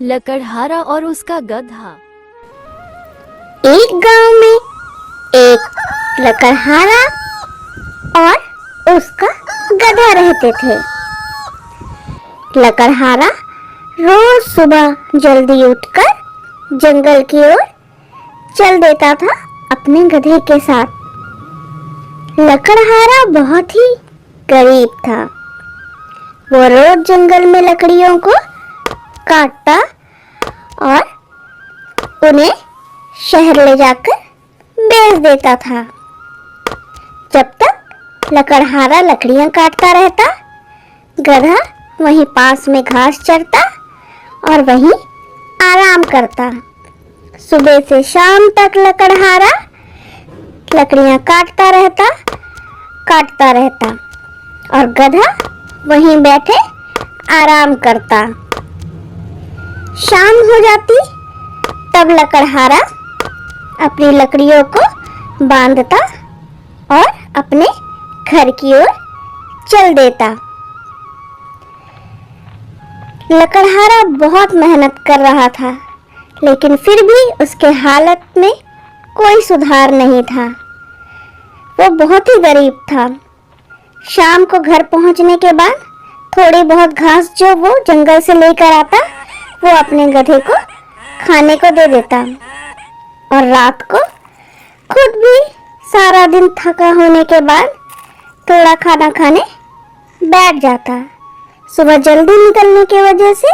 लकड़हारा और उसका गधा। एक गांव में एक लकड़हारा और उसका गधा रहते थे। लकड़हारा रोज सुबह जल्दी उठकर जंगल की ओर चल देता था अपने गधे के साथ। लकड़हारा बहुत ही गरीब था। वो रोज जंगल में लकड़ियों को काटता और उन्हें शहर ले जाकर बेच देता था। जब तक लकड़हारा लकड़ियां काटता रहता, गधा वहीं पास में घास चरता और वहीं आराम करता। सुबह से शाम तक लकड़हारा लकड़ियां काटता रहता और गधा वहीं बैठे आराम करता। शाम हो जाती तब लकड़हारा अपनी लकड़ियों को बांधता और अपने घर की ओर चल देता। लकड़हारा बहुत मेहनत कर रहा था, लेकिन फिर भी उसके हालत में कोई सुधार नहीं था। वो बहुत ही गरीब था। शाम को घर पहुंचने के बाद थोड़ी बहुत घास जो वो जंगल से लेकर आता, वो अपने गधे को खाने को दे देता और रात को खुद भी सारा दिन थका होने के बाद थोड़ा खाना खाने बैठ जाता। सुबह जल्दी निकलने की वजह से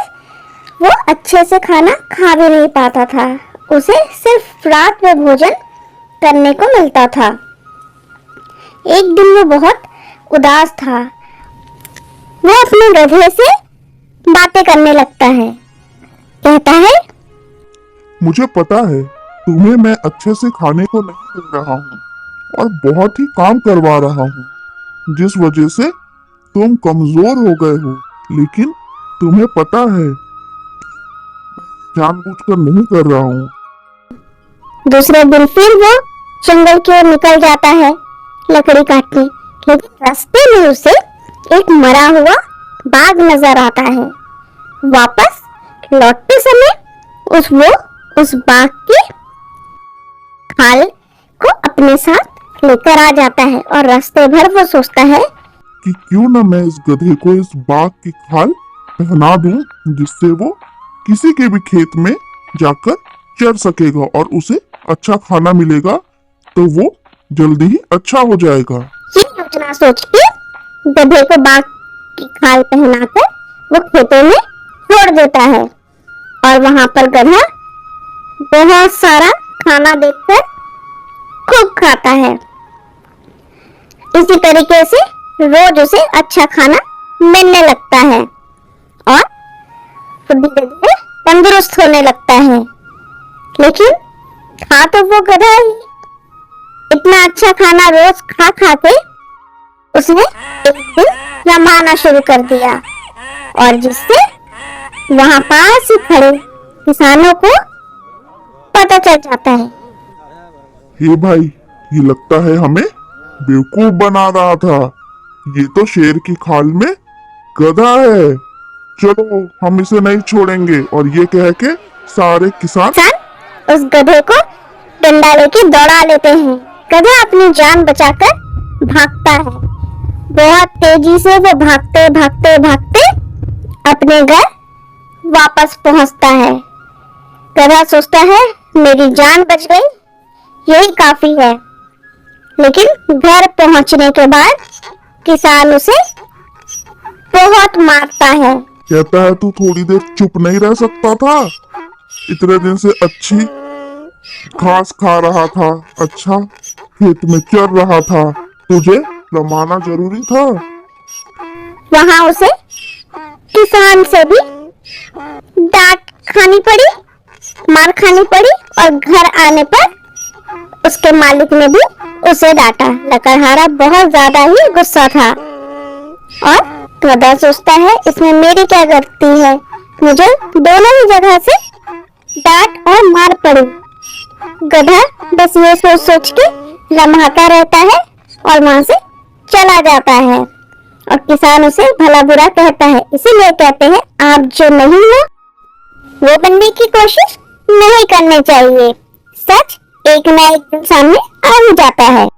वो अच्छे से खाना खा भी नहीं पाता था। उसे सिर्फ रात में भोजन करने को मिलता था। एक दिन वो बहुत उदास था। वो अपने गधे से बातें करने लगता है। कहता है, मुझे पता है तुम्हें मैं अच्छे से खाने को नहीं दे रहा हूँ और बहुत ही काम करवा रहा हूँ, जिस वजह से तुम कमजोर हो गए हो। लेकिन तुम्हें पता है जानबूझकर नहीं कर रहा हूँ। दूसरे दिन फिर वो जंगल की ओर निकल जाता है लकड़ी काटने, लेकिन रास्ते में उसे एक मरा हुआ बाघ नजर आता है। वापस लौटते समय उस बाघ की खाल को अपने साथ लेकर आ जाता है और रास्ते भर वो सोचता है कि क्यों न मैं इस गधे को इस बाघ की खाल पहना दूं, जिससे वो किसी के भी खेत में जाकर चर सकेगा और उसे अच्छा खाना मिलेगा, तो वो जल्दी ही अच्छा हो जाएगा। ये योजना सोच के गधे को बाघ की खाल पहनाकर वो खेतों में छोड़ देता है और वहां पर गधा बहुत सारा खाना देखकर खूब खाता है। इसी तरीके से रोज उसे अच्छा खाना मिलने लगता है और धीरे धीरे तंदुरुस्त होने लगता है। लेकिन खा तो वो गधा ही। इतना अच्छा खाना रोज खा खा के उसने एक दिन रमाना शुरू कर दिया और जिससे वहां पास ही खड़े किसानों को पता चल जाता है। हे भाई, ये लगता है हमें बेवकूफ बना रहा था। ये तो शेर की खाल में गधा है। चलो हम इसे नहीं छोड़ेंगे। और ये कह के सारे किसान उस गधे को डंडा लेके दौड़ा लेते हैं। गधा अपनी जान बचाकर भागता है। बहुत तेजी से वो भागते अपने घर वापस पहुंचता है। गधा सोचता है मेरी जान बच गई, यही काफी है। लेकिन घर पहुंचने के बाद किसान उसे बहुत मारता है। कहता है तू थोड़ी देर चुप नहीं रह सकता था? इतने दिन से अच्छी घास खा रहा था, अच्छा खेत में चर रहा था, तुझे रमाना जरूरी था। वहां उसे किसान से भी डांट खानी पड़ी, मार खानी पड़ी और घर आने पर उसके मालिक ने भी उसे डांटा। लकड़हारा बहुत ज्यादा ही गुस्सा था और गधा सोचता है इसमें मेरी क्या गलती है, मुझे दोनों ही जगह से डांट और मार पड़ी। गधा बस ये सोच सोच के लम्हाता रहता है और वहां से चला जाता है और किसान उसे भला बुरा कहता है। इसीलिए कहते हैं आप जो नहीं हो वो बनने की कोशिश नहीं करनी चाहिए। सच एक ना एक दिन सामने आ ही जाता है।